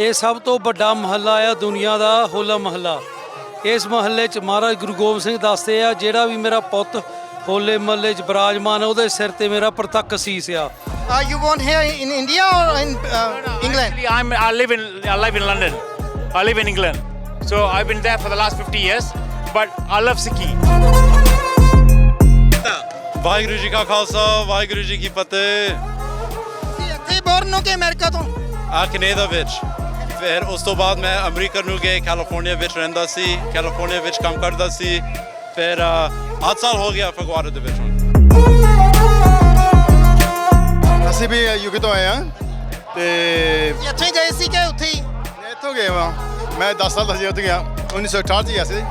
ਇਹ ਸਭ ਤੋਂ ਵੱਡਾ ਮਹੱਲਾ ਆ ਦੁਨੀਆ ਦਾ, ਹੋਲਾ ਮਹੱਲਾ। ਇਸ ਮਹੱਲੇ 'ਚ ਮਹਾਰਾਜ ਗੁਰੂ ਗੋਬਿੰਦ ਸਿੰਘ ਦੱਸਦੇ ਆ, ਜਿਹੜਾ ਵੀ ਮੇਰਾ ਪੁੱਤ ਹੋਲੇ ਮਹੱਲੇ 'ਚ ਬਿਰਾਜਮਾਨ, ਉਹਦੇ ਸਿਰ ਤੇ ਮੇਰਾ ਪ੍ਰਤੱਖ ਸੀਸ ਆ। You born here in India or in England? Actually, I live in London. I live in England. So I've been there for the last 50 years. But I love Sikhi. Waheguru ji ਕਾ ਖਾਲਸਾ, ਵਾਹਿਗੁਰੂ ਜੀ ਕੀ ਫਤਿਹ। ਤੁਸੀਂ ਇੱਥੇ ਬੋਰਨ ਹੋ ਕੇ ਅਮਰੀਕਾ ਤੋਂ? Canada ਵਿੱਚ, ਫਿਰ ਉਸ ਤੋਂ ਬਾਅਦ ਮੈਂ ਅਮਰੀਕਾ ਨੂੰ ਗਏ, ਕੈਲੀਫੋਰਨੀਆ ਵਿੱਚ ਰਹਿੰਦਾ ਸੀ, ਕੈਲੀਫੋਰਨੀਆ ਵਿੱਚ ਕੰਮ ਕਰਦਾ ਸੀ। ਫਿਰ 8 ਸਾਲ ਹੋ ਗਿਆ ਫਗਵਾੜੇ ਦੇ ਵਿੱਚ। ਅਸੀਂ ਵੀ ਯੂਕੇ ਤੋਂ ਆਏ ਹਾਂ ਤੇ ਇੱਥੇ ਹੀ ਗਏ ਸੀ ਕਿ ਉੱਥੇ ਹੀ? ਮੈਂ ਇੱਥੋਂ ਗਿਆ ਵਾਂ। ਮੈਂ 10 ਸਾਲ ਦਾ ਸੀ ਉੱਥੇ ਗਿਆ, 1968 'ਚ ਗਿਆ ਸੀ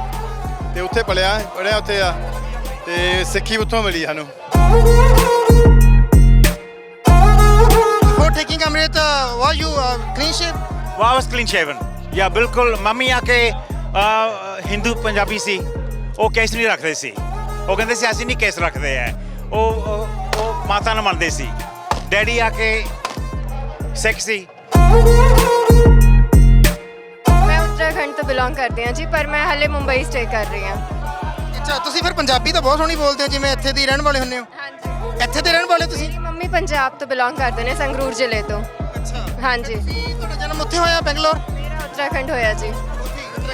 ਤੇ ਉੱਥੇ ਪੜ੍ਹਿਆ ਉੱਥੇ ਆ ਤੇ ਸਿੱਖੀ ਉੱਥੋਂ ਮਿਲੀ ਸਾਨੂੰ। Before taking Amrit, were you clean shave? Well, I was clean shaven. Yeah, ਬਿਲਕੁਲ। ਮੰਮੀ ਆ ਕੇ ਹਿੰਦੂ ਪੰਜਾਬੀ ਸੀ, ਉਹ ਕੇਸ ਨਹੀਂ ਰੱਖਦੇ ਸੀ। ਉਹ ਕਹਿੰਦੇ ਸੀ ਅਸੀਂ ਨਹੀਂ ਕੇਸ ਰੱਖਦੇ ਹੈ, ਉਹ ਮਾਤਾ ਨੂੰ ਮੰਨਦੇ ਸੀ। ਡੈਡੀ ਆ ਕੇ ਸਿੱਖ ਸੀ। ਮੈਂ ਉੱਤਰਾਖੰਡ ਤੋਂ ਬਿਲੋਂਗ ਕਰਦੀ ਹਾਂ ਜੀ, ਪਰ ਮੈਂ ਹਾਲੇ ਮੁੰਬਈ ਸਟੇ ਕਰ ਰਹੀ ਹਾਂ। ਅੱਛਾ, ਤੁਸੀਂ ਫਿਰ ਪੰਜਾਬੀ ਤਾਂ ਬਹੁਤ ਸੋਹਣੀ ਬੋਲਦੇ ਹੋ, ਜਿਵੇਂ ਇੱਥੇ ਦੇ ਰਹਿਣ ਵਾਲੇ ਹੁੰਦੇ ਹੋ। ਹਾਂਜੀ, ਇੱਥੇ ਦੇ ਰਹਿਣ ਵਾਲੇ ਤੁਸੀਂ? ਮੇਰੀ ਮੰਮੀ ਪੰਜਾਬ ਤੋਂ ਬਿਲੋਂਗ ਕਰਦੇ ਨੇ, ਸੰਗਰੂਰ ਜ਼ਿਲ੍ਹੇ ਤੋਂ। ਅੱਛਾ, ਹਾਂਜੀ, ਤੁਹਾਡਾ ਜਨਮ ਉੱਥੇ ਹੋਇਆ ਬੰਗਲੌਰ? ਮੇਰਾ ਉੱਤਰਾਖੰਡ ਹੋਇਆ ਜੀ।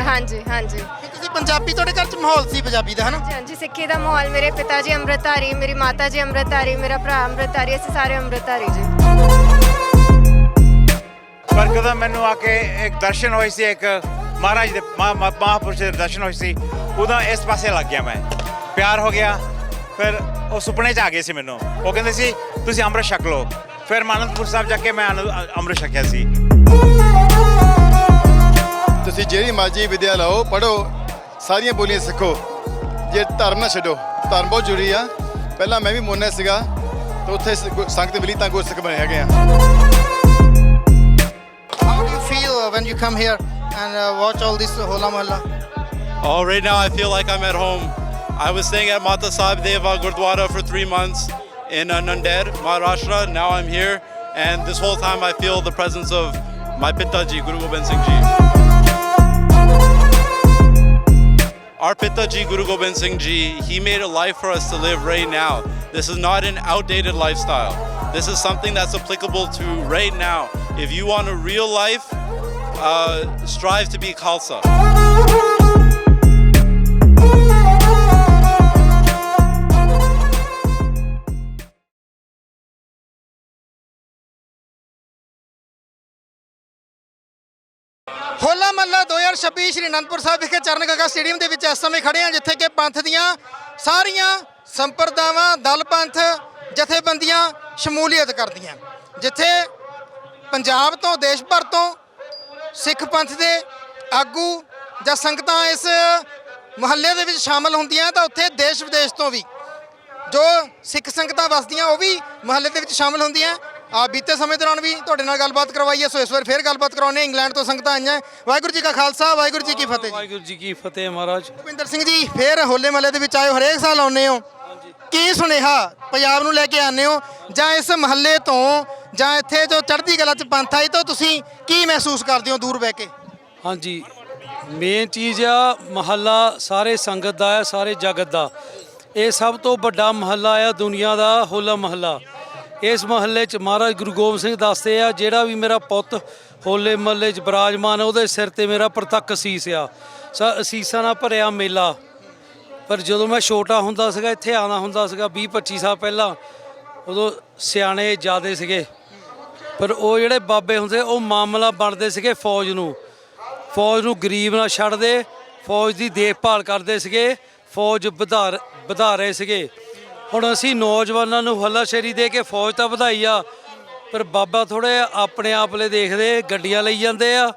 ਹਾਂਜੀ ਹਾਂਜੀ ਫਿਰ ਤੁਸੀਂ ਪੰਜਾਬੀ, ਤੁਹਾਡੇ ਘਰ 'ਚ ਮਾਹੌਲ ਸੀ ਪੰਜਾਬੀ ਦਾ, ਹੈ ਨਾ? ਹਾਂਜੀ, ਸਿੱਖੀ ਦਾ ਮਾਹੌਲ। ਮੇਰੇ ਪਿਤਾ ਜੀ ਅੰਮ੍ਰਿਤਧਾਰੀ, ਮੇਰੀ ਮਾਤਾ ਜੀ ਅੰਮ੍ਰਿਤਧਾਰੀ, ਮੇਰਾ ਭਰਾ ਅੰਮ੍ਰਿਤਧਾਰੀ, ਅਸੀਂ ਸਾਰੇ ਅੰਮ੍ਰਿਤਧਾਰੀ ਜੀ। ਪਰ ਕਦੋਂ ਮੈਨੂੰ ਆ ਕੇ ਇੱਕ ਦਰਸ਼ਨ ਹੋਏ ਸੀ, ਇੱਕ ਮਹਾਰਾਜ ਦੇ ਮਹਾਂਪੁਰਸ਼ ਦੇ ਦਰਸ਼ਨ ਹੋਏ ਸੀ, ਉਦੋਂ ਇਸ ਪਾਸੇ ਲੱਗ ਗਿਆ ਮੈਂ, ਪਿਆਰ ਹੋ ਗਿਆ। ਫਿਰ ਉਹ ਸੁਪਨੇ 'ਚ ਆ ਗਏ ਸੀ ਮੈਨੂੰ, ਉਹ ਕਹਿੰਦੇ ਸੀ ਤੁਸੀਂ ਅੰਮ੍ਰਿਤ ਛਕ ਲਓ। ਫਿਰ ਮੈਂ ਅਨੰਦਪੁਰ ਸਾਹਿਬ ਜਾ ਕੇ ਮੈਂ ਅੰਮ੍ਰਿਤ ਛਕਿਆ ਸੀ। ਤੁਸੀਂ ਜਿਹੜੀ ਮਰਜ਼ੀ ਵਿਦਿਆ ਲਓ, ਪੜ੍ਹੋ, ਸਾਰੀਆਂ ਬੋਲੀਆਂ ਸਿੱਖੋ, ਜੇ ਧਰਮ ਨਾ ਛੱਡੋ। ਧਰਮ ਬਹੁਤ ਜ਼ਰੂਰੀ ਆ। ਪਹਿਲਾਂ ਮੈਂ ਵੀ ਮੋਨਾ ਸੀਗਾ ਤੇ ਉੱਥੇ ਸੰਗਤ ਮਿਲੀ ਤਾਂ ਗੁਰਸਿੱਖ ਬਣੇ ਹੈਗੇ ਆ। How do you feel when you come here and watch all this Hola Mohalla? Oh, right now I feel like I'm at home. I was staying at Mata Sahib Deva Gurdwara for 3 months in Nandair, Maharashtra. Now I'm here, and this whole time I feel the presence of my Pitaji, Guru Gobind Singh Ji. Our Pitaji, Guru Gobind Singh Ji, he made a life for us to live right now. This is not an outdated lifestyle. This is something that's applicable to right now. If you want a real life, strive to be Khalsa. Hola Mohalla 2026 Shri Anandpur Sahib ਵਿਖੇ Charan Ganga stadium ਦੇ ਵਿੱਚ ਇਸ ਸਮੇਂ ਖੜੇ ਹਾਂ, ਜਿੱਥੇ ਕਿ ਪੰਥ ਦੀਆਂ ਸਾਰੀਆਂ ਸੰਪਰਦਾਵਾਂ, ਦਲ ਪੰਥ ਜਥੇਬੰਦੀਆਂ ਸ਼ਮੂਲੀਅਤ ਕਰਦੀਆਂ, ਜਿੱਥੇ ਪੰਜਾਬ ਤੋਂ, ਦੇਸ਼ ਭਰ ਤੋਂ ਸਿੱਖ ਪੰਥ ਦੇ ਆਗੂ ਜਾਂ ਸੰਗਤਾਂ ਇਸ ਮੁਹੱਲੇ ਦੇ ਵਿੱਚ ਸ਼ਾਮਲ ਹੁੰਦੀਆਂ, ਤਾਂ ਉੱਥੇ ਦੇਸ਼ ਵਿਦੇਸ਼ ਤੋਂ ਵੀ ਜੋ ਸਿੱਖ ਸੰਗਤਾਂ ਵਸਦੀਆਂ ਉਹ ਵੀ ਮੁਹੱਲੇ ਦੇ ਵਿੱਚ ਸ਼ਾਮਲ ਹੁੰਦੀਆਂ। ਬੀਤੇ ਸਮੇਂ ਦੌਰਾਨ ਵੀ ਤੁਹਾਡੇ ਨਾਲ ਗੱਲਬਾਤ ਕਰਵਾਈ ਹੈ, ਸੋ ਇਸ ਵਾਰ ਫੇਰ ਗੱਲਬਾਤ ਕਰਾਉਂਦੇ। ਇੰਗਲੈਂਡ ਤੋਂ ਸੰਗਤਾਂ ਆਈਆਂ। ਵਾਹਿਗੁਰੂ ਜੀ ਕਾ ਖਾਲਸਾ, ਵਾਹਿਗੁਰੂ ਜੀ ਕੀ ਫਤਿਹ। ਵਾਹਿਗੁਰੂ ਜੀ ਕੀ ਫਤਿਹ ਮਹਾਰਾਜ। ਭੁਪਿੰਦਰ ਸਿੰਘ ਜੀ, ਫੇਰ ਹੋਲੇ ਮਹੱਲੇ ਦੇ ਵਿੱਚ ਆਏ ਹੋ, ਹਰੇਕ ਸਾਲ ਆਉਂਦੇ ਹੋ, ਕੀ ਸੁਨੇਹਾ ਪੰਜਾਬ ਨੂੰ ਲੈ ਕੇ ਆਉਂਦੇ ਹੋ, ਜਾਂ ਇਸ ਮਹੱਲੇ ਤੋਂ, ਜਾਂ ਇੱਥੇ ਜੋ ਚੜ੍ਹਦੀ ਕਲਾ 'ਚ ਪੰਥ ਆਈ ਤਾਂ ਤੁਸੀਂ ਕੀ ਮਹਿਸੂਸ ਕਰਦੇ ਹੋ ਦੂਰ ਬਹਿ ਕੇ? ਹਾਂਜੀ, ਮੇਨ ਚੀਜ਼ ਆ ਮਹੱਲਾ ਸਾਰੇ ਸੰਗਤ ਦਾ ਹੈ, ਸਾਰੇ ਜਗਤ ਦਾ। ਇਹ ਸਭ ਤੋਂ ਵੱਡਾ ਮਹੱਲਾ ਆ ਦੁਨੀਆ ਦਾ, ਹੋਲਾ ਮਹੱਲਾ। ਇਸ ਮਹੱਲੇ 'ਚ ਮਹਾਰਾਜ ਗੁਰੂ ਗੋਬਿੰਦ ਸਿੰਘ ਦੱਸਦੇ ਆ, ਜਿਹੜਾ ਵੀ ਮੇਰਾ ਪੁੱਤ ਹੋਲੇ ਮਹੱਲੇ 'ਚ ਬਿਰਾਜਮਾਨ, ਉਹਦੇ ਸਿਰ ਤੇ ਮੇਰਾ ਪ੍ਰਤੱਖ ਸੀਸ ਆ। ਅਸੀਸਾਂ ਨਾਲ ਭਰਿਆ ਮੇਲਾ। ਪਰ ਜਦੋਂ ਮੈਂ ਛੋਟਾ ਹੁੰਦਾ ਸੀਗਾ, ਇੱਥੇ ਆਉਣਾ ਹੁੰਦਾ ਸੀਗਾ 20-25 ਸਾਲ ਪਹਿਲਾਂ, ਉਦੋਂ ਸਿਆਣੇ ਜ਼ਿਆਦੇ ਸੀਗੇ, ਪਰ ਉਹ ਜਿਹੜੇ ਬਾਬੇ ਹੁੰਦੇ ਉਹ ਮਾਮਲਾ ਬਣਦੇ ਸੀਗੇ ਫੌਜ ਨੂੰ ਗਰੀਬ ਨਾ ਛੱਡਦੇ, ਫੌਜ ਦੀ ਦੇਖਭਾਲ ਕਰਦੇ ਸੀਗੇ, ਫੌਜ ਵਧਾ ਰਹੇ ਸੀਗੇ। ਹੁਣ ਅਸੀਂ ਨੌਜਵਾਨਾਂ ਨੂੰ ਹੱਲਾਸ਼ੇਰੀ ਦੇ ਕੇ ਫੌਜ ਤਾਂ ਵਧਾਈ ਆ, ਪਰ ਬਾਬਾ ਥੋੜ੍ਹੇ ਆਪਣੇ ਆਪ ਲਈ ਦੇਖਦੇ, ਗੱਡੀਆਂ ਲਈ ਜਾਂਦੇ ਆ,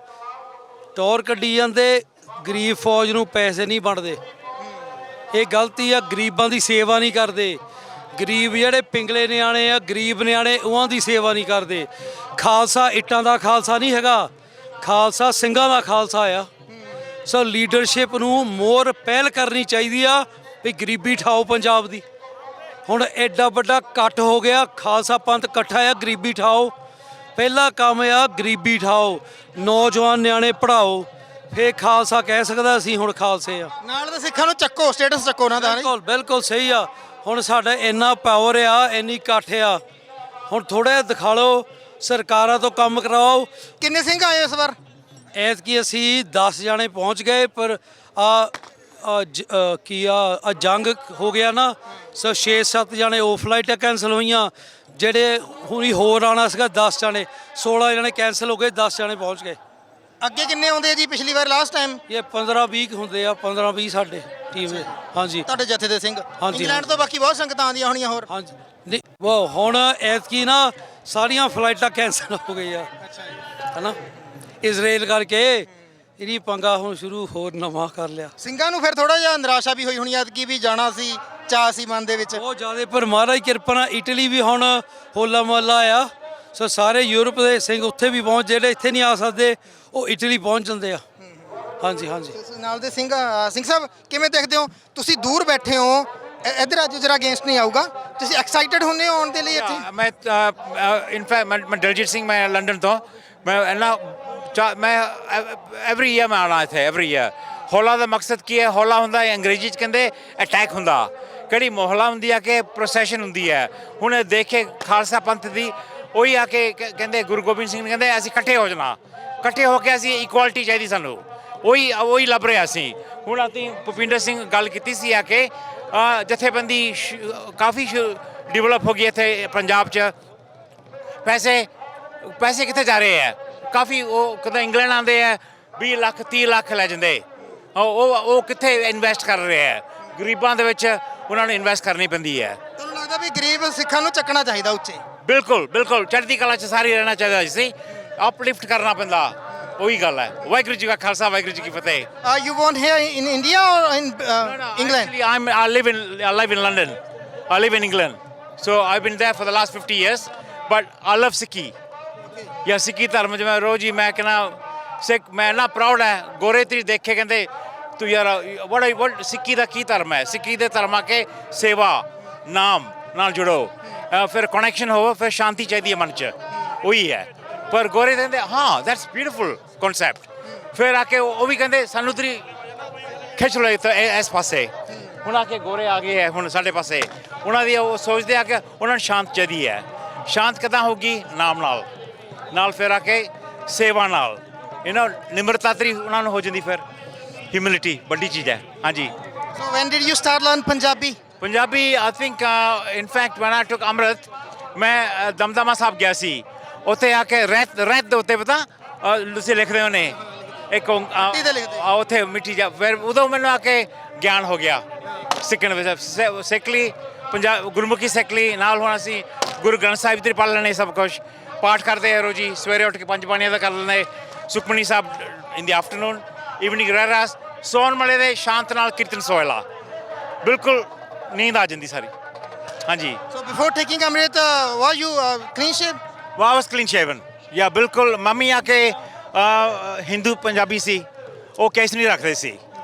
ਟੌਰ ਕੱਢੀ ਜਾਂਦੇ, ਗਰੀਬ ਫੌਜ ਨੂੰ ਪੈਸੇ ਨਹੀਂ ਵੰਡਦੇ। ਇਹ ਗਲਤੀ ਆ, ਗਰੀਬਾਂ ਦੀ ਸੇਵਾ ਨਹੀਂ ਕਰਦੇ। ਗਰੀਬ ਜਿਹੜੇ ਪਿੰਗਲੇ ਨਿਆਣੇ ਆ, ਗਰੀਬ ਨਿਆਣੇ, ਉਹਨਾਂ ਦੀ ਸੇਵਾ ਨਹੀਂ ਕਰਦੇ। ਖਾਲਸਾ ਇੱਟਾਂ ਦਾ ਖਾਲਸਾ ਨਹੀਂ ਹੈਗਾ, ਖਾਲਸਾ ਸਿੰਘਾਂ ਦਾ ਖਾਲਸਾ ਆ। ਸੋ ਲੀਡਰਸ਼ਿਪ ਨੂੰ ਮੋਰ ਪਹਿਲ ਕਰਨੀ ਚਾਹੀਦੀ ਆ ਵੀ ਗਰੀਬੀ ਠਾਓ ਪੰਜਾਬ ਦੀ। ਹੁਣ ਐਡਾ ਵੱਡਾ ਇਕੱਠ ਹੋ ਗਿਆ, ਖਾਲਸਾ ਪੰਥ ਇਕੱਠਾ ਆ, ਗਰੀਬੀ ਠਾਓ। ਪਹਿਲਾ ਕੰਮ ਆ ਗਰੀਬੀ ਠਾਓ, ਨੌਜਵਾਨ ਨਿਆਣੇ ਪੜ੍ਹਾਓ, ਫੇਰ ਖਾਲਸਾ ਕਹਿ ਸਕਦਾ ਅਸੀਂ ਹੁਣ ਖਾਲਸੇ ਆ। ਨਾਲ ਦੇ ਸਿੱਖਾਂ ਨੂੰ ਚੱਕੋ, ਸਟੇਟਸ ਚੱਕੋ ਉਹਨਾਂ ਦਾ। ਬਿਲਕੁਲ ਬਿਲਕੁਲ ਸਹੀ ਆ। ਹੁਣ ਸਾਡਾ ਇੰਨਾ ਪਾਵਰ ਆ, ਇੰਨੀ ਇਕੱਠ ਆ, ਹੁਣ ਥੋੜਾ ਜਿਹਾ ਦਿਖਾ ਲਓ, ਸਰਕਾਰਾਂ ਤੋਂ ਕੰਮ ਕਰਾਓ। ਕਿੰਨੇ ਸਿੰਘ ਆਏ ਇਸ ਵਾਰ? ਐਤਕੀ ਅਸੀਂ 10 ਜਾਣੇ ਪਹੁੰਚ ਗਏ, ਪਰ ਆ ਜੰਗ ਹੋ ਗਿਆ ਨਾ, ਸੋ 6-7 ਜਾਣੇ ਉਹ ਫਲਾਈਟਾਂ ਕੈਂਸਲ ਹੋਈਆਂ, ਜਿਹੜੇ ਹੁਣੀ ਹੋਰ ਆਉਣਾ ਸੀਗਾ 10 ਜਾਣੇ, 16 ਜਾਣੇ ਕੈਂਸਲ ਹੋ ਗਏ, 10 ਜਾਣੇ ਪਹੁੰਚ ਗਏ। ਅੱਗੇ ਕਿੰਨੇ ਆਉਂਦੇ ਆ ਜੀ? ਪਿਛਲੀ ਵਾਰ ਲਾਸਟ ਟਾਈਮ ਇਹ 15-20 ਹੁੰਦੇ ਆ, 15-20 ਸਾਡੇ ਟੀਮ ਦੇ। ਹਾਂਜੀ ਤੁਹਾਡੇ ਜਥੇ ਦੇ ਸਿੰਘ ਹਾਂਜੀ। ਇੰਗਲੈਂਡ ਤੋਂ ਬਾਕੀ ਬਹੁਤ ਸੰਗਤਾਂ ਆਉਂਦੀਆਂ ਹੋਣੀਆਂ ਹੋਰ। ਹਾਂਜੀ ਨਹੀਂ ਉਹ ਹੁਣ ਐਤਕੀ ਨਾ ਸਾਰੀਆਂ ਫਲਾਈਟਾਂ ਕੈਂਸਲ ਹੋ ਗਈਆਂ ਹਨਾ, ਇਜ਼ਰਾਈਲ ਕਰਕੇ ਇਹਦੀ ਪੰਗਾ ਹੁਣ ਸ਼ੁਰੂ ਹੋਰ ਨਵਾਂ ਕਰ ਲਿਆ। ਸਿੰਘਾਂ ਨੂੰ ਫਿਰ ਥੋੜਾ ਜਿਹਾ ਨਿਰਾਸ਼ਾ ਵੀ ਹੋਈ ਹੋਣੀ ਐਤਕੀ ਵੀ ਜਾਣਾ ਸੀ, ਚਾਅ ਸੀ ਮਨ ਦੇ ਵਿੱਚ। ਬਹੁਤ ਜ਼ਿਆਦਾ, ਪਰ ਮਹਾਰਾਜ ਕਿਰਪਾ ਨਾਲ ਇਟਲੀ ਵੀ ਹੁਣ ਹੋਲਾ ਮਹੱਲਾ ਆ, ਸੋ ਸਾਰੇ ਯੂਰਪ ਦੇ ਸਿੰਘ ਉੱਥੇ ਵੀ ਪਹੁੰਚ, ਜਿਹੜੇ ਇੱਥੇ ਨਹੀਂ ਆ ਸਕਦੇ ਉਹ ਇਟਲੀ ਪਹੁੰਚ ਜਾਂਦੇ ਆ। ਹਾਂਜੀ ਹਾਂਜੀ। ਨਾਲ ਦੇ ਸਿੰਘ ਸਾਹਿਬ ਕਿਵੇਂ ਦੇਖਦੇ ਹੋ? ਤੁਸੀਂ ਦੂਰ ਬੈਠੇ ਹੋ, ਇੱਧਰ ਅੱਜ ਜਰਾ ਅਗੇਂਸਟ ਨਹੀਂ ਆਊਗਾ, ਤੁਸੀਂ ਐਕਸਾਈਟਡ ਹੁੰਦੇ ਹੋ ਆਉਣ ਦੇ ਲਈ ਇੱਥੇ? ਮੈਂ ਇਨਫੈਕਟ ਮੈਂ ਦਲਜੀਤ ਸਿੰਘ, ਮੈਂ ਲੰਡਨ ਤੋਂ, ਮੈਂ ਐਵਰੀ ਈਅਰ ਮੈਂ ਆਉਣਾ ਇੱਥੇ, ਐਵਰੀ ਈਅਰ। ਹੋਲਾ ਦਾ ਮਕਸਦ ਕੀ ਹੈ? ਹੋਲਾ ਹੁੰਦਾ ਹੈ ਅੰਗਰੇਜ਼ੀ 'ਚ ਕਹਿੰਦੇ ਅਟੈਕ ਹੁੰਦਾ, ਕਿਹੜੀ ਮੋਹਲਾ ਹੁੰਦੀ ਆ ਕਿ ਪ੍ਰੋਸੈਸ਼ਨ ਹੁੰਦੀ ਹੈ। ਹੁਣ ਇਹ ਦੇਖ ਕੇ ਖਾਲਸਾ ਪੰਥ ਦੀ ਉਹੀ ਆ ਕੇ ਕਹਿੰਦੇ ਗੁਰੂ ਗੋਬਿੰਦ ਸਿੰਘ ਨੇ ਕਹਿੰਦੇ ਅਸੀਂ ਇਕੱਠੇ ਹੋ ਜਾਣਾ, ਇਕੱਠੇ ਹੋ ਕੇ ਅਸੀਂ ਇਕੁਆਲਿਟੀ ਚਾਹੀਦੀ ਸਾਨੂੰ, ਉਹੀ ਲੱਭ ਰਿਹਾ ਸੀ। ਹੁਣ ਅਸੀਂ ਭੁਪਿੰਦਰ ਸਿੰਘ ਗੱਲ ਕੀਤੀ ਸੀ ਆ ਕੇ ਜਥੇਬੰਦੀ ਕਾਫੀ ਡਿਵੈਲਪ ਹੋ ਗਈ ਇੱਥੇ ਪੰਜਾਬ 'ਚ। ਪੈਸੇ ਕਿੱਥੇ ਜਾ ਰਹੇ ਹੈ? ਕਾਫੀ ਉਹ ਕਦੇ ਇੰਗਲੈਂਡ ਆਉਂਦੇ ਆ 20 ਲੱਖ 30 ਲੱਖ ਲੈ ਜਾਂਦੇ, ਉਹ ਕਿੱਥੇ ਇਨਵੈਸਟ ਕਰ ਰਹੇ ਹੈ? ਗਰੀਬਾਂ ਦੇ ਵਿੱਚ ਉਹਨਾਂ ਨੂੰ ਇਨਵੈਸਟ ਕਰਨੀ ਪੈਂਦੀ ਹੈ। ਤੁਹਾਨੂੰ ਲੱਗਦਾ ਵੀ ਗਰੀਬ ਸਿੱਖਾਂ ਨੂੰ ਚੱਕਣਾ ਚਾਹੀਦਾ ਉੱਚੇ? ਬਿਲਕੁਲ ਬਿਲਕੁਲ, ਚੜ੍ਹਦੀ ਕਲਾ 'ਚ ਸਾਰੀ ਰਹਿਣਾ ਚਾਹੀਦਾ ਸੀ, ਅਪਲਿਫਟ ਕਰਨਾ ਪੈਂਦਾ, ਉਹੀ ਗੱਲ ਹੈ। ਵਾਹਿਗੁਰੂ ਜੀ ਕਾ ਖਾਲਸਾ, ਵਾਹਿਗੁਰੂ ਜੀ ਕੀ ਫਤਿਹ। You born here in India or in England? Actually, I live in London. I live in England. So I've been there for the last 50 years. But I love Sikhi. Yeah, Sikhi ਧਰਮ ਜਿਵੇਂ ਰੋਜ਼ ਹੀ ਮੈਂ ਕਹਿੰਦਾ ਸਿੱਖ, ਮੈਂ ਨਾ proud ਹੈ। ਗੋਰੇ ਤੇਰੀ ਦੇਖੇ ਕਹਿੰਦੇ ਤੂੰ ਯਾਰ what ਸਿੱਖੀ ਦਾ ਕੀ ਧਰਮ ਹੈ? ਸਿੱਖੀ ਦੇ ਧਰਮ ਆ ਕੇ ਸੇਵਾ ਨਾਮ ਨਾਲ ਜੁੜੋ, ਫਿਰ ਕਨੈਕਸ਼ਨ ਹੋਵੇ, ਫਿਰ ਸ਼ਾਂਤੀ ਚਾਹੀਦੀ ਹੈ ਮਨ 'ਚ, ਉਹੀ ਹੈ। ਪਰ ਗੋਰੇ ਕਹਿੰਦੇ ਹਾਂ ਦੈਟਸ ਬਿਊਟੀਫੁਲ ਕਨਸੈਪਟ, ਫਿਰ ਆ ਕੇ ਉਹ ਵੀ ਕਹਿੰਦੇ ਸਾਨੂੰ ਤੇਰੀ ਖਿੱਚ ਲਓ ਇਸ ਪਾਸੇ। ਹੁਣ ਆ ਕੇ ਗੋਰੇ ਆ ਗਏ ਹੈ ਹੁਣ ਸਾਡੇ ਪਾਸੇ, ਉਹਨਾਂ ਦੀ ਉਹ ਸੋਚਦੇ ਆ ਕਿ ਉਹਨਾਂ ਨੂੰ ਸ਼ਾਂਤ ਚਾਹੀਦੀ ਹੈ। ਸ਼ਾਂਤ ਕਿੱਦਾਂ ਹੋਊਗੀ? ਨਾਮ ਨਾਲ ਫਿਰ ਆ ਕੇ ਸੇਵਾ ਨਾਲ, ਨਿਮਰਤਾ ਤਰੀ ਉਹਨਾਂ ਨੂੰ ਹੋ ਜਾਂਦੀ, ਫਿਰ ਹਿਊਮਿਲਿਟੀ ਵੱਡੀ ਚੀਜ਼ ਹੈ। ਹਾਂਜੀ। So when did you start learn Punjabi? Punjabi I think in fact when I took amrit, ਮੈਂ ਦਮਦਮਾ ਸਾਹਿਬ ਗਿਆ ਸੀ, ਉੱਥੇ ਆ ਕੇ ਰਹਿਤ ਦੇ ਉੱਤੇ ਪਤਾ ਤੁਸੀਂ ਲਿਖਦੇ ਹੋ ਨੇ ਇੱਕ ਉੱਥੇ ਮਿੱਟੀ ਜਾ, ਫਿਰ ਉਦੋਂ ਮੈਨੂੰ ਆ ਕੇ ਗਿਆਨ ਹੋ ਗਿਆ ਸਿੱਖਣ ਵਿੱਚ। ਸਿੱਖ ਲਈ ਪੰਜਾਬ ਗੁਰਮੁਖੀ ਸਿੱਖ ਲਈ, ਨਾਲ ਹੁਣ ਅਸੀਂ ਗੁਰੂ ਗ੍ਰੰਥ ਸਾਹਿਬ ਦੀ ਪੜ੍ਹ ਲੈਣੇ, ਸਭ ਕੁਛ ਪਾਠ ਕਰਦੇ ਆ ਰੋਜ਼ ਹੀ, ਸਵੇਰੇ ਉੱਠ ਕੇ 5 ਬਾਣੀਆਂ ਦਾ ਕਰ ਲੈਂਦੇ, ਸੁਖਮਨੀ ਸਾਹਿਬ ਇਨ ਦੀ ਆਫਟਰਨੂਨ, ਈਵਨਿੰਗ ਰਹਿਰਾਸ, ਸੌਣ ਮਲੇ ਦੇ ਸ਼ਾਂਤ ਨਾਲ ਕੀਰਤਨ ਸੋਹਲਾ, ਬਿਲਕੁਲ ਨੀਂਦ ਆ ਜਾਂਦੀ ਸਾਰੀ। ਹਾਂਜੀ। So before taking Amrit, were you clean shave? I was clean shaven. Yeah, ਬਿਲਕੁਲ। ਮੰਮੀ ਆ ਕੇ ਹਿੰਦੂ ਪੰਜਾਬੀ ਸੀ, ਉਹ ਕੇਸ ਨਹੀਂ ਰੱਖਦੇ ਸੀ,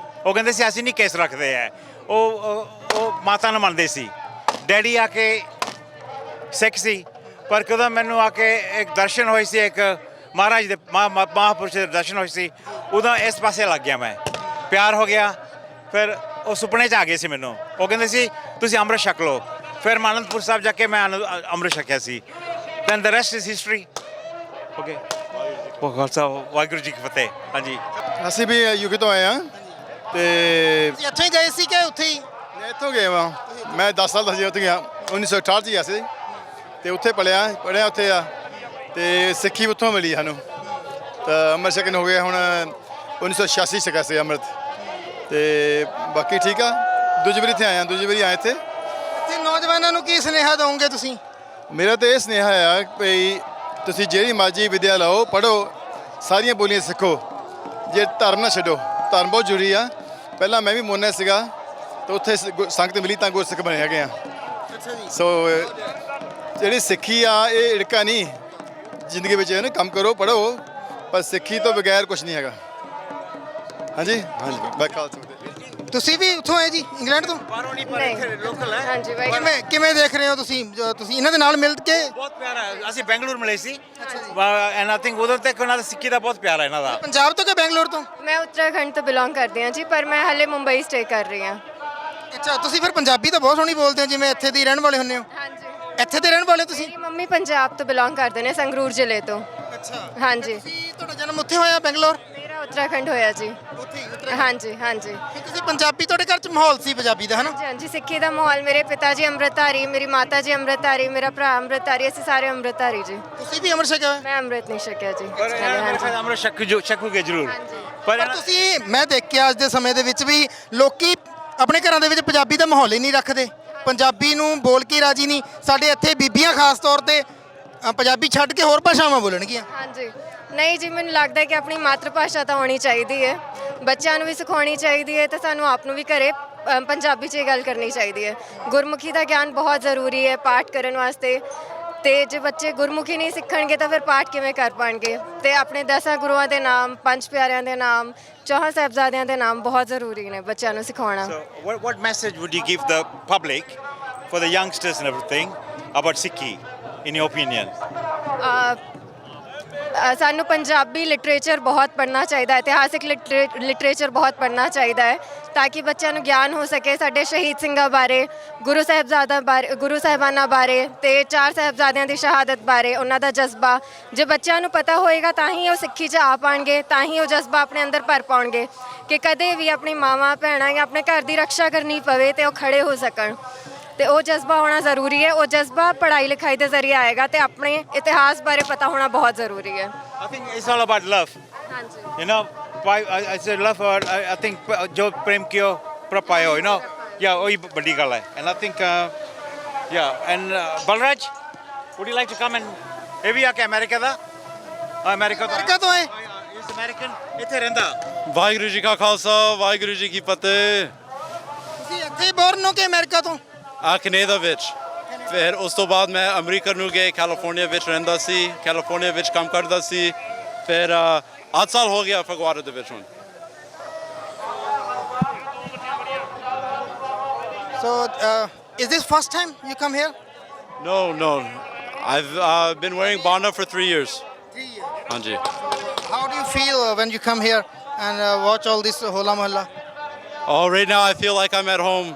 ਉਹ ਕਹਿੰਦੇ ਸੀ ਅਸੀਂ ਨਹੀਂ ਕੇਸ ਰੱਖਦੇ ਹੈ, ਉਹ ਮਾਤਾ ਨੂੰ ਮੰਨਦੇ ਸੀ। ਡੈਡੀ ਆ ਕੇ ਸਿੱਖ ਸੀ, ਪਰ ਕਦੋਂ ਮੈਨੂੰ ਆ ਕੇ ਇੱਕ ਦਰਸ਼ਨ ਹੋਈ ਸੀ, ਇੱਕ ਮਹਾਰਾਜ ਦੇ ਮਹਾਂਪੁਰਸ਼ ਦੇ ਦਰਸ਼ਨ ਹੋਏ ਸੀ, ਉਦੋਂ ਇਸ ਪਾਸੇ ਲੱਗ ਗਿਆ, ਮੈਂ ਪਿਆਰ ਹੋ ਗਿਆ। ਫਿਰ ਉਹ ਸੁਪਨੇ 'ਚ ਆ ਗਏ ਸੀ ਮੈਨੂੰ, ਉਹ ਕਹਿੰਦੇ ਸੀ ਤੁਸੀਂ ਅੰਮ੍ਰਿਤ ਛਕ ਲਓ। ਫਿਰ ਮੈਂ ਅਨੰਦਪੁਰ ਸਾਹਿਬ ਜਾ ਕੇ ਮੈਂ ਅੰਮ੍ਰਿਤ ਛਕਿਆ ਸੀ। Then the rest is history. Okay, Khalsa Waheguru ji ਕੀ ਫਤਿਹ। ਹਾਂਜੀ। ਅਸੀਂ ਵੀ ਯੂਕੇ ਤੋਂ ਆਏ ਹਾਂ ਤੇ ਤੁਸੀਂ ਇੱਥੋਂ ਹੀ ਗਏ ਸੀ ਕਿ ਉੱਥੇ ਹੀ? ਮੈਂ ਇੱਥੋਂ ਗਿਆ ਵਾਂ, ਮੈਂ 10 ਸਾਲ ਦਾ ਸੀ ਉੱਥੇ ਗਿਆ, 1968 'ਚ ਗਿਆ ਸੀ ਤੇ ਉੱਥੇ ਪੜ੍ਹਿਆ ਉੱਥੇ ਆ, ਤੇ ਸਿੱਖੀ ਉੱਥੋਂ ਮਿਲੀ ਸਾਨੂੰ, ਤਾਂ ਅੰਮ੍ਰਿਤ ਛਕਣ ਹੋ ਗਿਆ। ਹੁਣ 1986 ਛਕਿਆ ਸੀ ਅੰਮ੍ਰਿਤ, ਤੇ ਬਾਕੀ ਠੀਕ ਆ। ਦੂਜੀ ਵਾਰੀ ਇੱਥੇ ਆਇਆ, ਦੂਜੀ ਵਾਰੀ ਆਏ ਇੱਥੇ। ਤੇ ਨੌਜਵਾਨਾਂ ਨੂੰ ਕੀ ਸੁਨੇਹਾ ਦਿਓਗੇ ਤੁਸੀਂ? ਮੇਰਾ ਤਾਂ ਇਹ ਸੁਨੇਹਾ ਆ ਵੀ ਤੁਸੀਂ ਜਿਹੜੀ ਮਰਜ਼ੀ ਵਿੱਦਿਆ ਲਓ, ਪੜ੍ਹੋ, ਸਾਰੀਆਂ ਬੋਲੀਆਂ ਸਿੱਖੋ, ਜੇ ਧਰਮ ਨਾ ਛੱਡੋ। ਧਰਮ ਬਹੁਤ ਜ਼ਰੂਰੀ ਆ। ਪਹਿਲਾਂ ਮੈਂ ਵੀ ਮੋਨਾ ਸੀਗਾ, ਤਾਂ ਉੱਥੇ ਸੰਗਤ ਮਿਲੀ ਤਾਂ ਗੁਰਸਿੱਖ ਬਣੇ ਹੈਗੇ ਆ। ਅੱਛਾ ਜੀ। ਸੋ ਜਿਹੜੀ ਸਿੱਖੀ ਆ ਇਹ ੜਕਾ ਨਹੀਂ, ਜ਼ਿੰਦਗੀ ਵਿੱਚ ਇਹਨੂੰ ਕੰਮ ਕਰੋ, ਪੜ੍ਹੋ, ਪਰ ਸਿੱਖੀ ਤੋਂ ਬਗੈਰ ਕੁਝ ਨਹੀਂ ਹੈਗਾ। ਹਾਂਜੀ ਹਾਂਜੀ, ਮੈਂ ਖਾਲਸਾ। ਤੁਸੀਂ ਵੀ ਉੱਥੋਂ ਆਏ ਜੀ ਇੰਗਲੈਂਡ ਤੋਂ? ਬਾਹਰੋਂ ਨਹੀਂ ਨਹੀਂ। ਇੱਥੇ ਲੋਕਲ ਹੈ। ਹਾਂਜੀ ਬਾਈ ਕਿਵੇਂ ਦੇਖ ਰਹੇ ਹੋ ਤੁਸੀਂ ਤੁਸੀਂ ਇਹਨਾਂ ਦੇ ਨਾਲ ਮਿਲ ਕੇ? ਬਹੁਤ ਪਿਆਰਾ ਹੈ। ਅਸੀਂ ਬੈਂਗਲੁਰੂ ਮਿਲੇ ਸੀ ਐਂਡ ਆਈ ਥਿੰਕ ਉਦੋਂ ਤੱਕ ਉਹਨਾਂ ਦਾ ਸਿੱਖੀ ਦਾ ਬਹੁਤ ਪਿਆਰਾ ਇਹਨਾਂ ਦਾ। ਪੰਜਾਬ ਤੋਂ ਕਿ ਬੈਂਗਲੌਰ ਤੋਂ? ਮੈਂ ਉੱਤਰਾਖੰਡ ਤੋਂ ਬਿਲੋਂਗ ਕਰਦੀ ਹਾਂ ਜੀ, ਪਰ ਮੈਂ ਹਾਲੇ ਮੁੰਬਈ ਸਟੇ ਕਰ ਰਹੀ ਹਾਂ। ਅੱਛਾ, ਤੁਸੀਂ ਫਿਰ ਪੰਜਾਬੀ ਤਾਂ ਬਹੁਤ ਸੋਹਣੀ ਬੋਲਦੇ ਹੋ, ਜਿਵੇਂ ਇੱਥੇ ਦੇ ਰਹਿਣ ਵਾਲੇ ਹੁੰਦੇ ਹੋ। ਹਾਂਜੀ, ਇੱਥੇ ਦੇ ਰਹਿਣ ਵਾਲੇ ਹੋ ਤੁਸੀਂ? ਮੇਰੀ ਮੰਮੀ ਪੰਜਾਬ ਤੋਂ ਬਿਲੋਂਗ ਕਰਦੇ ਨੇ, ਸੰਗਰੂਰ ਜ਼ਿਲ੍ਹੇ ਤੋਂ। ਅੱਛਾ, ਹਾਂਜੀ, ਤੁਹਾਡਾ ਜਨਮ ਉੱਥੇ ਹੋਇਆ ਬੈਂਗਲੌਰ? ਮੇਰਾ ਉੱਤਰਾਖੰਡ ਹੋਇਆ ਜੀ। ਉੱਥੇ ਹੀ ਹਾਂਜੀ ਹਾਂਜੀ ਤੁਸੀਂ ਪੰਜਾਬੀ, ਤੁਹਾਡੇ ਘਰ 'ਚ ਮਾਹੌਲ ਸੀ ਪੰਜਾਬੀ ਦਾ, ਹੈ ਨਾ? ਹਾਂਜੀ ਹਾਂਜੀ, ਸਿੱਖੀ ਦਾ ਮਾਹੌਲ। ਮੇਰੇ ਪਿਤਾ ਜੀ ਅੰਮ੍ਰਿਤਧਾਰੀ, ਮੇਰੀ ਮਾਤਾ ਜੀ ਅੰਮ੍ਰਿਤਧਾਰੀ, ਮੇਰਾ ਭਰਾ ਅੰਮ੍ਰਿਤਧਾਰੀ, ਅਸੀਂ ਸਾਰੇ ਅੰਮ੍ਰਿਤਧਾਰੀ ਜੀ। ਤੁਸੀਂ ਵੀ ਅੰਮ੍ਰਿਤ ਛਕਿਆ ਹੋਇਆ? ਮੈਂ ਅੰਮ੍ਰਿਤ ਨਹੀਂ ਛਕਿਆ ਜੀ। ਪਰ ਹਾਂਜੀ ਅਮਰ ਛਕੂਗੇ ਜ਼ਰੂਰ। ਹਾਂਜੀ। ਪਰ ਪਰ ਤੁਸੀਂ, ਮੈਂ ਦੇਖਿਆ ਅੱਜ ਦੇ ਸਮੇਂ ਦੇ ਵਿੱਚ ਵੀ ਲੋਕੀ ਆਪਣੇ ਘਰਾਂ ਦੇ ਵਿੱਚ ਪੰਜਾਬੀ ਦਾ ਮਾਹੌਲ ਹੀ ਨਹੀਂ ਰੱਖਦੇ, ਪੰਜਾਬੀ ਨੂੰ ਬੋਲ ਕੇ ਰਾਜੀ ਨਹੀਂ। ਸਾਡੇ ਇੱਥੇ ਬੀਬੀਆਂ ਖਾਸ ਤੌਰ ਤੇ ਪੰਜਾਬੀ ਛੱਡ ਕੇ ਹੋਰ ਭਾਸ਼ਾਵਾਂ ਬੋਲਣਗੀਆਂ। ਹਾਂਜੀ, ਨਹੀਂ ਜੀ, ਮੈਨੂੰ ਲੱਗਦਾ ਹੈ ਕਿ ਆਪਣੀ ਮਾਤਰ ਭਾਸ਼ਾ ਤਾਂ ਆਉਣੀ ਚਾਹੀਦੀ ਹੈ, ਬੱਚਿਆਂ ਨੂੰ ਵੀ ਸਿਖਾਉਣੀ ਚਾਹੀਦੀ ਹੈ, ਤੇ ਸਾਨੂੰ ਆਪ ਨੂੰ ਵੀ ਘਰੇ ਪੰਜਾਬੀ 'ਚ ਇਹ ਗੱਲ ਕਰਨੀ ਚਾਹੀਦੀ ਹੈ। ਗੁਰਮੁਖੀ ਦਾ ਗਿਆਨ ਬਹੁਤ ਜ਼ਰੂਰੀ ਹੈ ਪਾਠ ਕਰਨ ਵਾਸਤੇ, ਤੇ ਜੇ ਬੱਚੇ ਗੁਰਮੁਖੀ ਨਹੀਂ ਸਿੱਖਣਗੇ ਤਾਂ ਫਿਰ ਪਾਠ ਕਿਵੇਂ ਕਰ ਪਾਣਗੇ? ਤੇ ਆਪਣੇ 10 ਗੁਰੂਆਂ ਦੇ ਨਾਮ, 5 ਪਿਆਰਿਆਂ ਦੇ ਨਾਮ, 4 ਸਾਹਿਬਜ਼ਾਦਿਆਂ ਦੇ ਨਾਮ ਬਹੁਤ ਜ਼ਰੂਰੀ ਨੇ ਬੱਚਿਆਂ ਨੂੰ ਸਿਖਾਉਣਾ। So, what message would you give the public, for the youngsters and everything, about Sikhi, in your opinion? ਸਾਨੂੰ ਪੰਜਾਬੀ ਲਿਟਰੇਚਰ ਬਹੁਤ ਪੜ੍ਹਨਾ ਚਾਹੀਦਾ ਹੈ, ਇਤਿਹਾਸਿਕ ਲਿਟਰੇਚਰ ਬਹੁਤ ਪੜ੍ਹਨਾ ਚਾਹੀਦਾ ਹੈ, ਤਾਂ ਕਿ ਬੱਚਿਆਂ ਨੂੰ ਗਿਆਨ ਹੋ ਸਕੇ ਸਾਡੇ ਸ਼ਹੀਦ ਸਿੰਘਾਂ ਬਾਰੇ, ਗੁਰੂ ਸਾਹਿਬਾਨਾਂ ਬਾਰੇ, ਤੇ 4 ਸਾਹਿਬਜ਼ਾਦਿਆਂ ਦੀ ਸ਼ਹਾਦਤ ਬਾਰੇ, ਉਹਨਾਂ ਦਾ ਜਜ਼ਬਾ। ਜੇ ਬੱਚਿਆਂ ਨੂੰ ਪਤਾ ਹੋਏਗਾ ਤਾਂ ਹੀ ਉਹ ਸਿੱਖੀ 'ਚ ਆ ਪਾਉਣਗੇ, ਤਾਂ ਹੀ ਉਹ ਜਜ਼ਬਾ ਆਪਣੇ ਅੰਦਰ ਭਰ ਪਾਉਣਗੇ ਕਿ ਕਦੇ ਵੀ ਆਪਣੀ ਮਾਵਾਂ ਭੈਣਾਂ ਜਾਂ ਆਪਣੇ ਘਰ ਦੀ ਰੱਖਿਆ ਕਰਨੀ ਪਵੇ ਤੇ ਉਹ ਖੜੇ ਹੋ ਸਕਣ। ਤੇ ਉਹ ਜਜ਼ਬਾ ਹੋਣਾ ਜ਼ਰੂਰੀ ਹੈ। ਉਹ ਜਜ਼ਬਾ ਪੜ੍ਹਾਈ ਲਿਖਾਈ ਦੇ ਜ਼ਰੀਏ ਆਏਗਾ, ਤੇ ਆਪਣੇ ਇਤਿਹਾਸ ਬਾਰੇ ਪਤਾ ਹੋਣਾ ਬਹੁਤ ਜ਼ਰੂਰੀ ਹੈ। I think it's all about love. ਹਾਂਜੀ, You know, I said love. I think jo prem kyo prapayo. You know, yeah, ohi badi gal hai. And I think, yeah. And Balraj, would you like to come and? ਇਹ ਵੀ ਆ ਕੇ America ਦਾ? America ਤੋਂ? America ਤੋਂ ਆਏ? ਇਸ American ਇੱਥੇ ਰਹਿੰਦਾ। ਵਾਹਿਗੁਰੂ ਜੀ ਕਾ ਖਾਲਸਾ, ਵਾਹਿਗੁਰੂ ਜੀ ਕੀ ਫਤਿਹ। ਤੁਸੀਂ ਇੱਥੇ ਬੋਰਨ ਹੋ ਕਿ ਅਮਰੀਕਾ ਤੋਂ? ਕੈਨੇਡਾ ਵਿੱਚ। ਫਿਰ ਉਸ ਤੋਂ ਬਾਅਦ ਮੈਂ ਅਮਰੀਕਾ ਨੂੰ ਗਿਆ, ਕੈਲੀਫੋਰਨੀਆ ਵਿੱਚ ਰਹਿੰਦਾ ਸੀ, ਕੈਲੀਫੋਰਨੀਆ ਵਿੱਚ ਕੰਮ ਕਰਦਾ ਸੀ। ਫਿਰ 8 ਸਾਲ ਹੋ ਗਿਆ ਫਗਵਾੜਾ ਦੇ ਵਿੱਚ ਹੁਣ। So, is this first time you come here? No. I've been wearing Bana for 3 years. 3 years. ਹਾਂਜੀ। How do you feel when you come here and watch all this Hola Mohalla? Oh, right now I feel like I'm at home.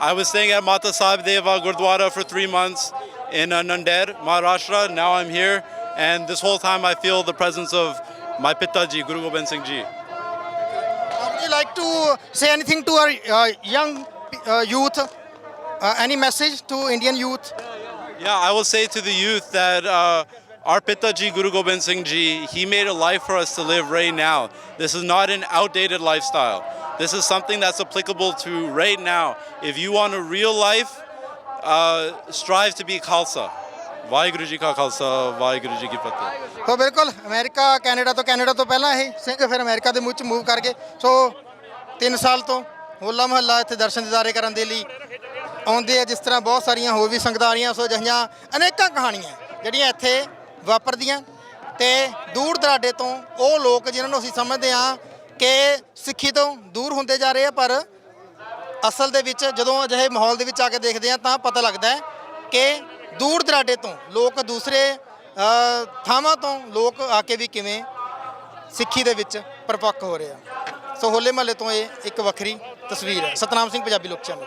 I was staying at Mata Sahib Deva Gurdwara for 3 months in Nanded, Maharashtra. Now I'm here, and this whole time I feel the presence of my Pitaji, Guru Gobind Singh Ji. Would you like to say anything to our young youth? Any message to Indian youth? Yeah, I will say to the youth that our Pitaji, Guru Gobind Singh Ji, he made a life for us to live right now. This is not an outdated lifestyle. This is something that's applicable to right now. If you want a real life, strive to be Khalsa. Waheguru ji ਕਾ ਖਾਲਸਾ, ਵਾਹਿਗੁਰੂ ਜੀ ਕੀ ਫਤਿਹ। ਸੋ ਬਿਲਕੁਲ America, Canada ਤੋਂ ਪਹਿਲਾਂ ਇਹ ਸਿੰਘ ਫਿਰ America ਦੇ ਮੂੰਹ 'ਚ ਮੂਵ ਕਰ ਗਏ। ਸੋ 3 ਸਾਲ ਤੋਂ ਹੋਲਾ ਮਹੱਲਾ ਇੱਥੇ ਦਰਸ਼ਨ ਦਿਦਾਰੇ ਕਰਨ ਦੇ ਲਈ ਆਉਂਦੇ ਆ। ਜਿਸ ਤਰ੍ਹਾਂ ਬਹੁਤ ਸਾਰੀਆਂ ਹੋਰ ਵੀ ਸੰਗਤਾਂ ਆ ਰਹੀਆਂ। ਸੋ ਅਜਿਹੀਆਂ ਅਨੇਕਾਂ ਕਹਾਣੀਆਂ ਜਿਹੜੀਆਂ ਇੱਥੇ ਵਾਪਰਦੀਆਂ, ਤੇ ਦੂਰ ਦਰਾਡੇ ਤੋਂ ਉਹ ਲੋਕ ਜਿਨ੍ਹਾਂ ਨੂੰ ਅਸੀਂ ਸਮਝਦੇ ਹਾਂ ਕਿ ਸਿੱਖੀ ਤੋਂ ਦੂਰ ਹੁੰਦੇ ਜਾ ਰਹੇ ਆ, ਪਰ ਅਸਲ ਦੇ ਵਿੱਚ ਜਦੋਂ ਅਜਿਹੇ ਮਾਹੌਲ ਦੇ ਵਿੱਚ ਆ ਕੇ ਦੇਖਦੇ ਆ ਤਾਂ ਪਤਾ ਲੱਗਦਾ ਹੈ ਕਿ ਦੂਰ ਦਰਾਡੇ ਤੋਂ ਲੋਕ, ਦੂਸਰੇ ਥਾਵਾਂ ਤੋਂ ਲੋਕ ਆ ਕੇ ਵੀ ਕਿਵੇਂ ਸਿੱਖੀ ਦੇ ਵਿੱਚ ਪਰਪੱਕ ਹੋ ਰਹੇ ਆ। ਸੋ ਹੋਲੇ ਮਹੱਲੇ ਤੋਂ ਇਹ ਇੱਕ ਵੱਖਰੀ ਤਸਵੀਰ ਹੈ। ਸਤਨਾਮ ਸਿੰਘ, ਪੰਜਾਬੀ ਲੋਕ ਚੈਨਲ।